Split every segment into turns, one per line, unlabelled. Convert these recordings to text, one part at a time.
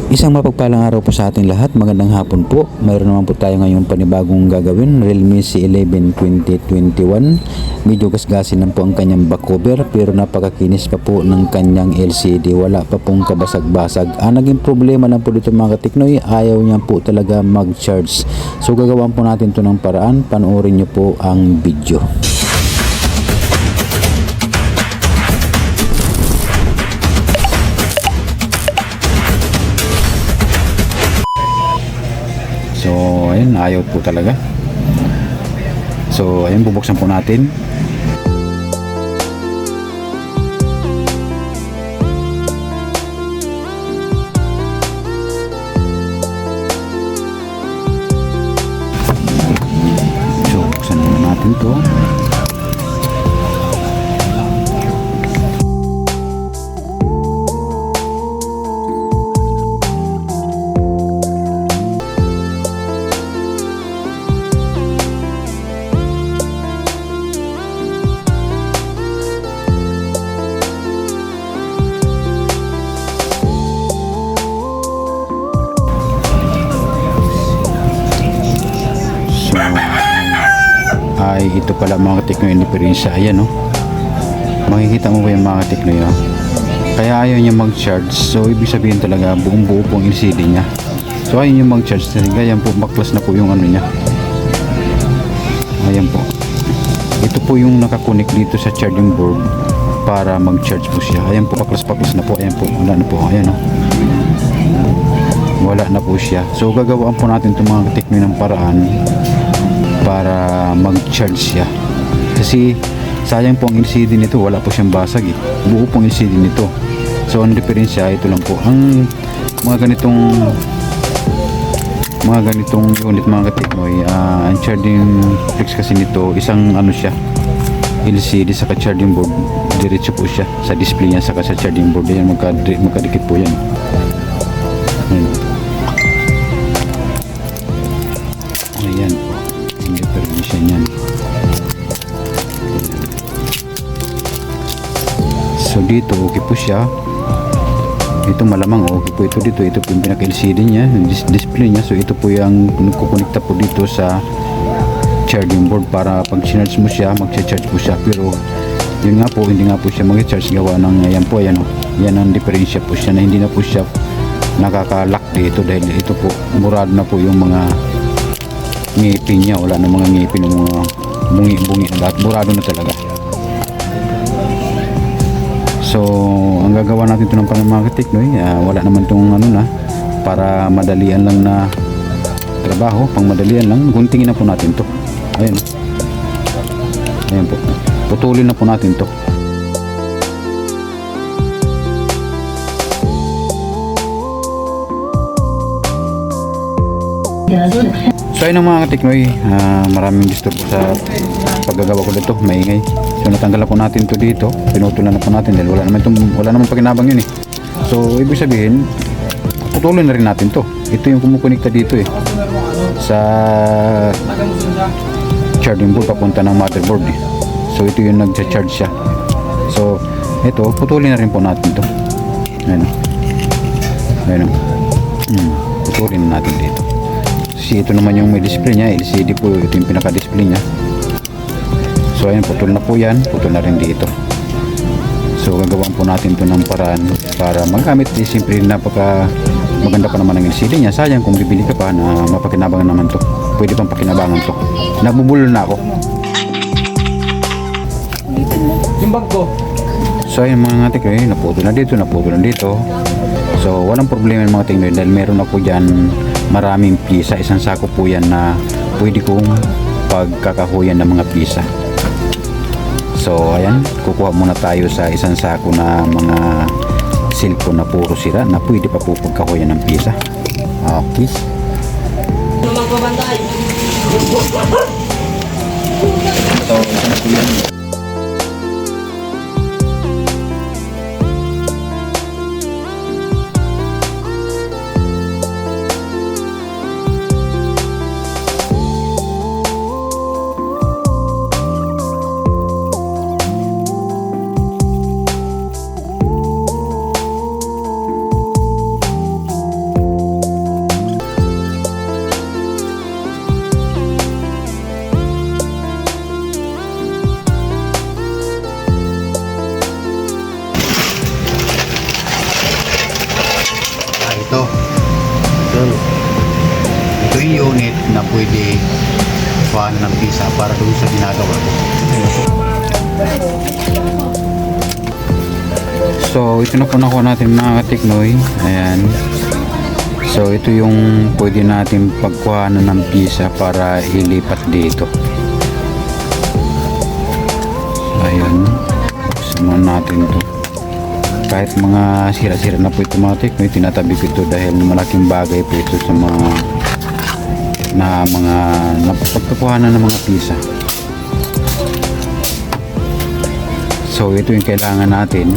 Isang mapagpalang araw po sa ating lahat. Magandang hapon po. Mayroon naman po tayo ngayong panibagong gagawin. Realme C11 2021. Medyo gasgasin lang po ang kanyang back cover pero napakakinis pa po ng kanyang LCD. Wala pa pong kabasag-basag. Ang naging problema lang po dito mga katiknoy, ayaw niya po talaga mag-charge. So gagawin po natin to ng paraan. Panoorin niyo po ang video. So, ayun, ayaw po talaga. So, ayun, bubuksan po natin. So, buksan muna natin to. Ay ito pala mga katiknoy yung diferensya. Ayan, no? Makikita mo ba yung mga katiknoy, no? Kaya ayaw niya mag-charge. So ibig sabihin talaga buong buo pong LCD niya. So ayaw niya mag-charge talaga. Ayan po, baklas na po yung ano niya. Ayan po. Ito po yung nakakunik dito sa charging board para mag-charge po siya. Ayan po, baklas na po. Ayan po, wala na po. Ayan, no? Wala na po siya. So gagawin po natin itong mga katiknoy ng paraan para mag-charge siya. Kasi sayang po ang LCD nito, wala po siyang basag eh. Buo pong LCD nito. So ang diferensya ito lang po. Ang mga ganitong unit mga katiknoy, ang charging flex kasi nito, isang ano siya, LCD saka charging board, diretso po siya sa display niya saka sa charging board. Yan, magkadikit po yan. Ayan po ang diferensya niyan. So dito okay po siya. Ito malamang okay po ito dito. Ito po yung pinaka-LCD niya, yung display niya. So ito po yung nagkukonekta po dito sa charging board para pag sinarge mo siya, mag-charge po siya. Pero yun nga po, hindi nga po siya mag-charge gawa ng ayan po, ayan o. Yan ang diferensya po siya na hindi na po siya nakaka-lock dito dahil ito po, murado na po yung mga ngipin niya. Wala na mga ngipin ng mga bungi-bungi na lahat. Murado na talaga. So, ang gagawa natin ito ng mga katiknoy, wala naman itong ano na, para madalian lang na trabaho, pang madalian lang, guntingin na po natin to. Ayan. Ayan po. Putulin na po natin to. So ayun ang mga katiknoy, maraming gusto po sa paggagawa ko dito, maingay. So natanggal na po natin to dito, pinutulan na po natin dahil wala naman pakinabang yun eh. So ibig sabihin, putulin na rin natin to. Ito yung kumukonekta dito eh, sa charging board papunta ng motherboard eh. So ito yung nagcha-charge siya. So ito, putulin na rin po natin to. Ayan. Ayan. Putulin na natin dito. Kasi ito naman yung may display niya, LCD po, ito yung pinaka-display niya. So ayan, putol na po yan, putol na rin dito. So gagawin po natin ito ng paraan para magamit. Siyempre napaka maganda pa naman ang LCD niya. Sayang kung bibili ka pa na mapakinabangan naman to. Pwede pang pakinabangan to. Nabubulol na ako. Yung bag ko. So ayun mga tingnoy, naputol na dito. So walang problema yung mga tingnoy dahil meron ako dyan maraming pisa. Isang sako po yan na pwede kong pagkakahuyan ng mga pisa. So ayan, kukuha muna tayo sa isang sako na mga cellphone na puro sira na pwede pa po pagkahuyan ng pisa. Okay. So, ito. Ito yung unit na pwede kuhaan ng pisa para doon sa ginagawa ko. So ito na po nakuha natin mga katiknoy. Ayan. So ito yung pwede natin pagkuhanan ng pisa para ilipat dito. Ayan. Buksan muna natin ito. Kahit mga sira-sira na po ito mga katiknoy, tinatabi ko ito dahil malaking bagay po ito sa mga napagkukuhanan ng mga pisa. So ito yung kailangan natin.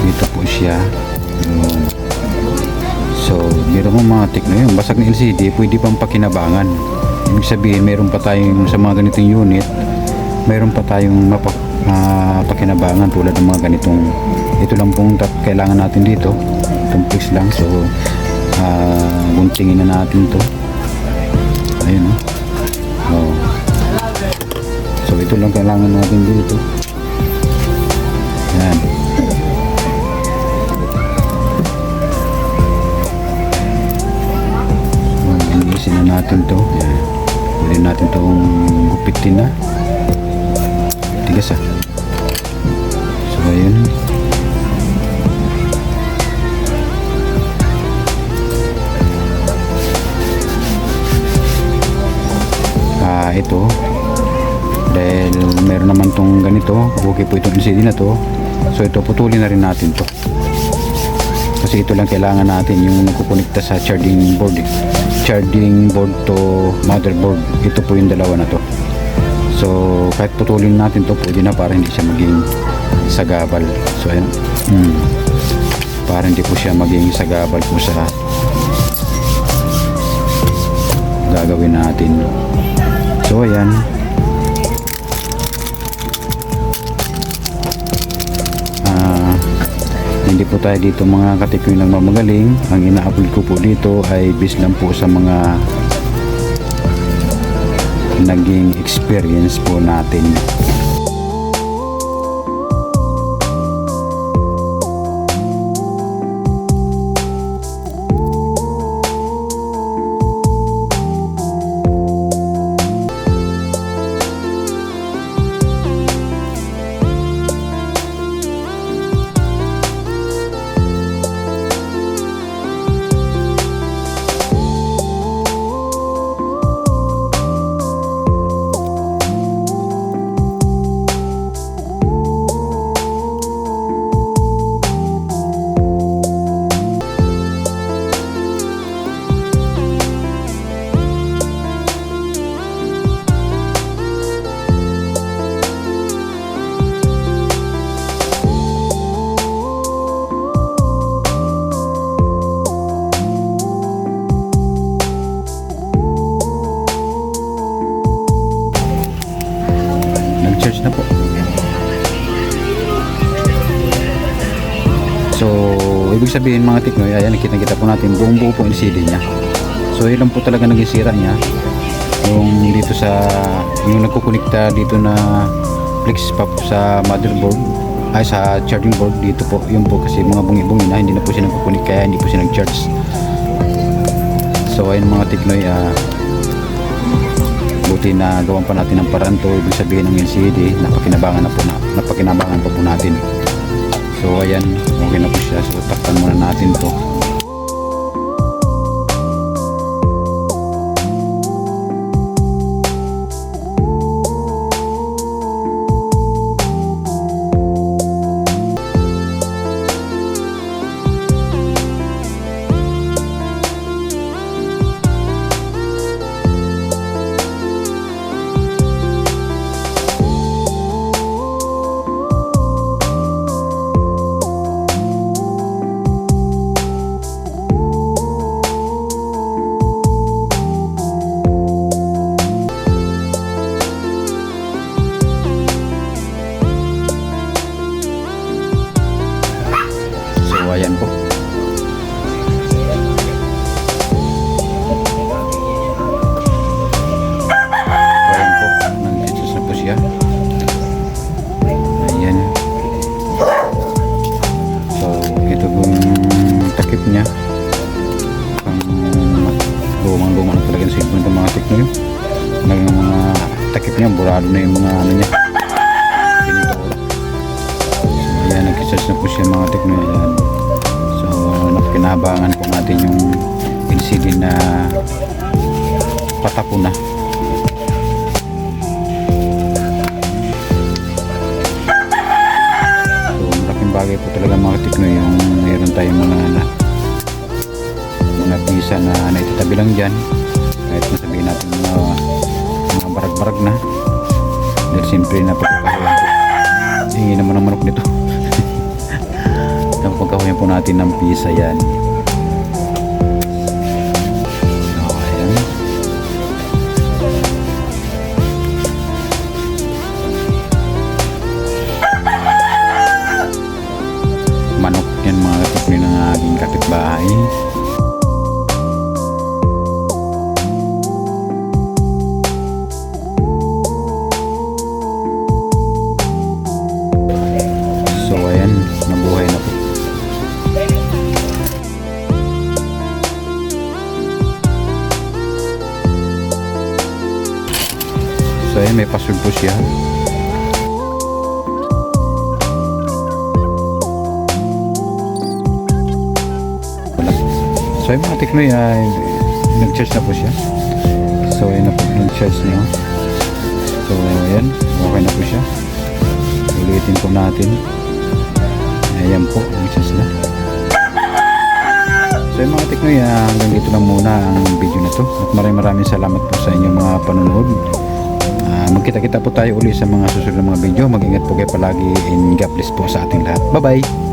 Dito po siya. So, meron mo mga tikno yun. Basag na LCD, pwede pang pakinabangan. Ibig sabihin, meron pa tayong sa mga ganitong unit, meron pa tayong pakinabangan tulad ng mga ganitong, ito lang pong kailangan natin dito. Itong fix lang. So, guntingin na natin to. Ayun. Oh. So, ito lang kailangan natin dito. Yan. Inisin na natin to. Pwede natin itong gupitin na. Tigas ah. So ayun. Ito dahil meron naman tong ganito, okay po itong LCD na to. So ito, putulin na rin natin to kasi ito lang kailangan natin, yung nagkukonekta sa charging board to motherboard. Ito po yung dalawa na to. So kahit putulin natin to, pwede na para hindi siya maging sagabal. So ayan, para hindi po siya maging sagabal po sa gagawin natin. So ayan, hindi po tayo dito mga katikoy lang mamagaling. Ang ina-upload ko po dito ay based lang po sa mga naging experience po natin. Nag-charge na po. So ibig sabihin mga tiknoy, ayan, nakita po natin buong buo po LCD nya. So yun lang po talaga naging sira nya, yung dito sa yung nagkukunikta dito na flex pop sa motherboard ay sa charging board dito po. Yun po kasi mga bungi-bungi na, hindi na po siya nagkukunik, kaya hindi po siya nag-charge. So ayun mga tiknoy, buti na gawan pa natin ng paraan to. Ibig sabihin ng LCD napakinabangan pa po natin. So ayan, okay na po siya. So takpan muna natin to. siya. Ayan. So, ito yung takip niya. Ang lumang-luma na talaga yung cellphone ng mga Tecno yun. Yung mga takip niya, burado na yung mga ano niya. Pintura. So, ayan, nag-charge na po siya mga Tecno. Ayan. So, napakinabangan po natin yung LCD na patapo na. So, malaking bagay po talaga mga Tecno yung mayroon tayong mga pisa na naitatabi lang dyan. Kahit nasabihin natin mga barag-barag na. Dahil siyempre napagkakahuyan po. Hingi naman ang manok nito. Napagkakahuyan po natin ng pisa yan. Manok yan mga Tecno ng aking kapitbahay. So ayan, nabuhay na po. So ayan, may password po siya. So yung mga Tecno ay nag-charge na po siya. So ayan na po, nag-charge niya. So ayan, okay na po siya. Ulitin po natin. Ayan po, nag-charge na. So yung mga Tecno hanggang dito lang muna ang video na to. At maraming salamat po sa inyong mga panonood. Magkita-kita po tayo uli sa mga susunod na mga video. Mag-ingat po kayo palagi and God bless po sa ating lahat. Bye bye!